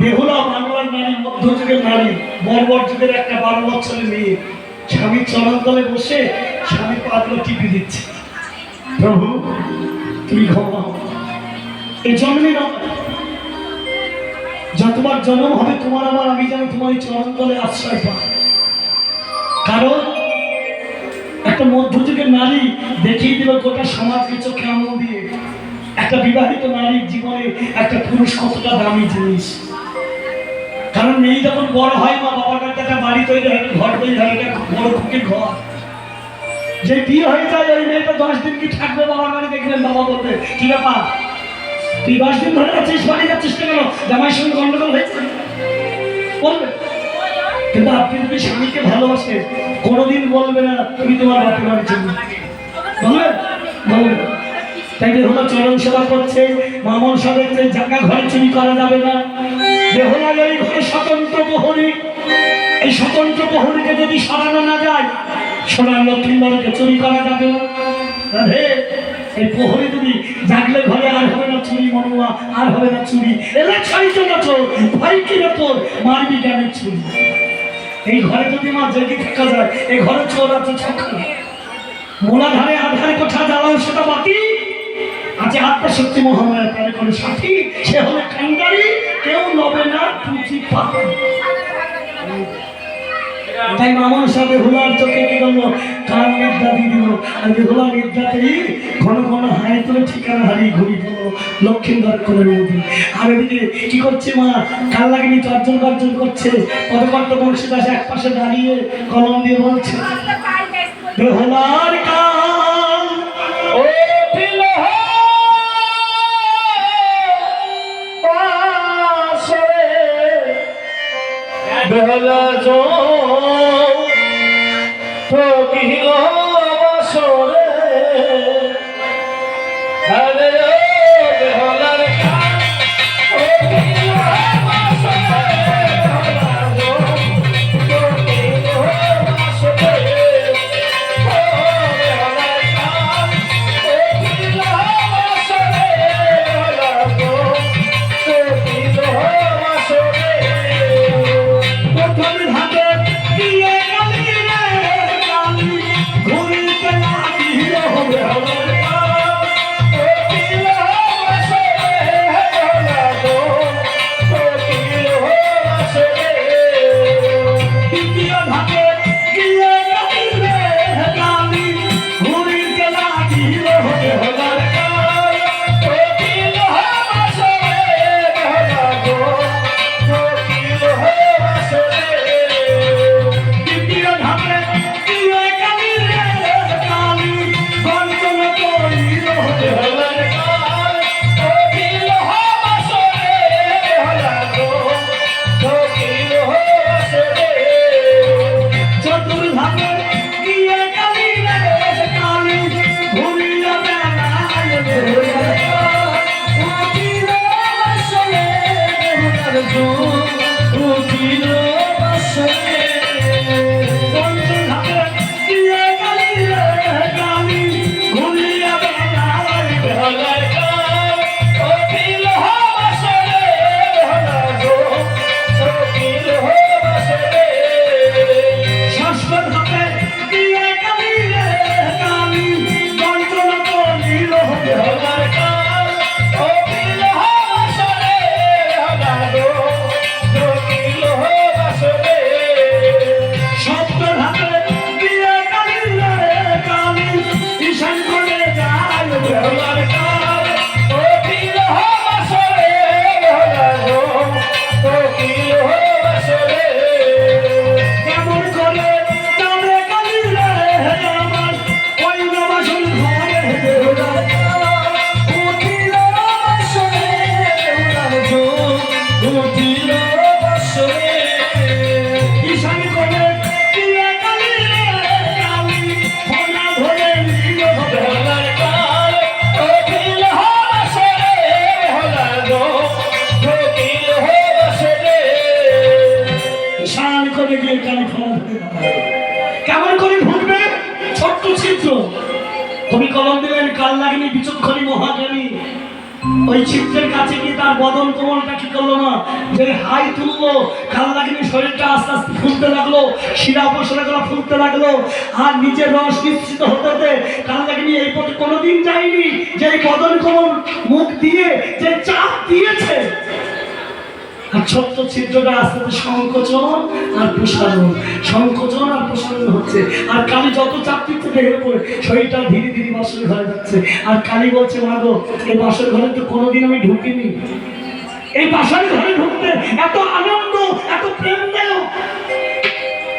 বেহুলা বাংলার নারী, মধ্যযুগের নারী, বর্বর যুগের একটা 12 বছরের মেয়ে স্বামীর চরণতলে বসে স্বামী পাগল টিপে দিচ্ছে। প্রভু তুমি ক্ষমা, এই জন্মে না, যতবার জন্ম হবে তোমার আমার, আমি যেন তোমার চরণতলে আশ্রয় পাই। কারণ একটা মধ্যযুগের নারী দেখিয়ে দিল গোটা সমাজকে চোখে আঙুল দিয়ে একটা বিবাহিত নারীর জীবনে একটা পুরুষ কতটা দামি জিনিস। কারণ মেয়ে যখন বড় হয়, মা বাবার কাছে একটা বাড়ি তৈরি হয়, ঘর তৈরি হয়, একটা বড় খুঁটির ঘর। যে বিয়ে হয়ে যায় ওই মেয়েটা 10 দিন কি থাকবে বাবার বাড়ি, দেখবেন বাবা বলবে কি ব্যাপার তুই 10 দিন ধরে যাচ্ছিস, বাড়ি যাচ্ছিস কেন, জামাইয়ের সঙ্গে গন্ডগোল হয়েছে বলবে। কিন্তু আপনি যদি স্বামীকে ভালোবাসেন কোনোদিন বলবে না তুমি তোমার বাপের বাড়ি চলবে, বলবেন? বলবে। তাই বেহুলা চরণ সেবা করছে, মামন সাহেব জায়গা ঘরে চুরি করা যাবে না। বেহুলার এই ঘরে স্বতন্ত্র প্রহরী, এই স্বতন্ত্র প্রহরীকে যদি সরানো না যায় সোনার লক্ষ্মীবারকে চুরি করা যাবে না। রাধে, এই প্রহরী যদি জাগলে ঘরে আর হবে না চুরি, মনুয়া আর হবে না চুরি, এলা ছয়জন আছো ভাই কিনে তোর মারবি জ্ঞানের চুরি। এই ঘরে যদি মা জেগে থাকা যায়, এই ঘরে চোর আছে ছক্কা, মূলাধারে আধারে কোঠা জ্বালাও সেটা বাতি আছে, আত্মশক্তি মহামায়া তারে কোনো সাথী, সে হলে কান্ডারি, কেউ লবে না পুঁজি পাবে। তাই মামন সাহেব বেহুলার চোখে কি করলো, কার নিদ্রা দিয়ে দিল। আর বেহুলা নিদ্রাতেই ঘন ঘন হাই তুলে ঠিকানা হারিয়ে ঘুরি পড়লো লক্ষ্মীন্দর করে মধ্যে। আর এদিকে কি করছে মা, কাল লাগেনি তর্জন গর্জন করছে, পদকর্ত বংশীদাস এক পাশে দাঁড়িয়ে কলম দিয়ে বলছে, বেহুলার কাল ও বেহুলা জো ঠকিল বসরে, আরে বেহুলার কাল ঠকিল বসরে, বেহুলা জো ঠকিল বসরে, ও বেহুলার কাল ঠকিল বসরে, বেহুলা জো ঠকিল বসরে। প্রথম হাতে দিয়ে কালি রে কালি, ঘুরিতে লাগিল বেহুলার কাল ঠকিল বসরে, বেহুলা জো ঠকিল বসরে। দ্বিতীয় ধাপে দিয়ে কালি রে কালি, ঘুরিতে লাগিল বেহুলার কাল ঠকিল বসরে, বেহুলা জো ঠকিল বসরে। দ্বিতীয় ধাপে দিয়ে কালি রে কালি, গর্জন করিল বেহুলার কাল ঠকিল বসরে, বেহুলা জো ঠকিল বসরে। চতুর্ধাপে দিয়ে কালি রে কালি, ঘুরিয়া বেড়ায় বেহুলার কাল ঠকিল বসরে, বেহুলার জো ঠকিল বসরে। পঞ্চম ধাপে দিয়ে কালি রে কালি, ঘুরিয়া বেড়ায় বেহুলার কাল ঠকিল বসরে, বেহুলা জো ঠকিল বসরে। ষষ্ঠ ধাপে দিয়ে কালি রে কালি, গর্জন করিল বেহুলার কাল ঠকিল বসরে, বেহুলা জো ঠকিল বসরে। সপ্তম ধাপে দিয়ে কালি রে কালি, ঈশান কোণে যায় বেহুলার কাল ঠকিল বসরে, বেহুলা জো ঠকিল বসরে। কেমন করে যাবে কালি রে আমার ওই নবাসন ঘরে, বেহুলার কাল ঠকিল বসরে, বেহুলার জো ঠকিল বসরে। ঈশান কোণে দিয়ে কালি রে কালি, ফোনা ধরে নিল বেহুলার কাল ঠকিল বসরে, বেহুলা জো ঠকিল বসরে। ঈশান কোণে গিয়ে কালি ফোনা ধরে দাঁড়ায়। কেমন করে ঢুকবে, ছোট্ট ছিদ্র। কবি কলম দিলেন, কাল লাগেনি বিচক্ষণী মহাজ্ঞানী ওই চিত্রের কাছে গিয়ে তার বদন কোমলটা কি করলো না, যে হাই তুললো, কাল লাগিনি শরীরটা আস্তে আস্তে ফুলতে লাগলো, শিরা উপশিরাগুলো ফুলতে লাগলো, আর নিজের রস নিশ্চিত হতে হতে কাল লাগিনি এই পথে কোনোদিন যায়নি যে এই বদন কোমল মুখ দিয়ে যে চাপ দিয়েছে। আর ছোট্ট ছিদ্রটা আস্তে আস্তে সংকোচন আর প্রসারণ, সংকোচন আর প্রসারণ হচ্ছে। আর কালী যত চাপ দিচ্ছে দেখে পড়ে শরীরটা ধীরে ধীরে বাসর ঘরে যাচ্ছে। আর কালী বলছে, মাগো এই বাসর ঘরে তো কোনোদিন আমি ঢুকিনি, এই বাসর ঘরে ঢুকতে এত আনন্দ, এত প্রেমদায়ক